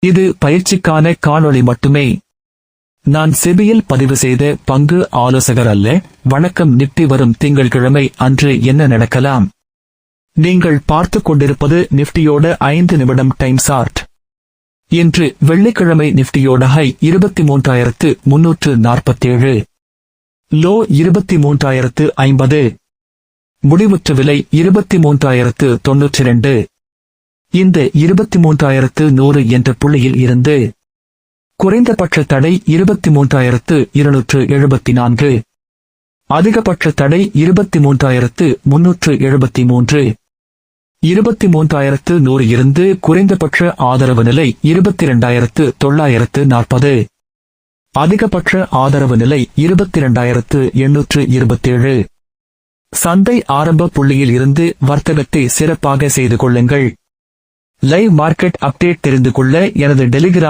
இது பயிற்சிக்கான காணொளி மட்டுமே. நான் செபியில் பதிவு செய்த பங்கு ஆலோசகர் அல்ல. வணக்கம். நிப்டி வரும் திங்கட்கிழமை அன்று என்ன நடக்கலாம்? நீங்கள் பார்த்துக் கொண்டிருப்பது நிப்டியோட 5 நிமிடம் டைம் சார்ட். இன்று வெள்ளிக்கிழமை நிப்டியோட ஹை 23,347, லோ 23,050, முடிவுற்ற விலை 23,092. இந்த 23,100 என்ற புள்ளியில் இருந்து குறைந்தபட்ச தடை 23,274, அதிகபட்ச தடை 23,373. 23,100 இருந்து குறைந்தபட்ச ஆதரவு நிலை 22,940, அதிகபட்ச ஆதரவு நிலை 22,827. சந்தை ஆரம்ப புள்ளியில் இருந்து வர்த்தகத்தை சிறப்பாக செய்து கொள்ளுங்கள். லைவ் மார்க்கெட் அப்டேட் தெரிந்து கொள்ள எனது டெலிகிராம்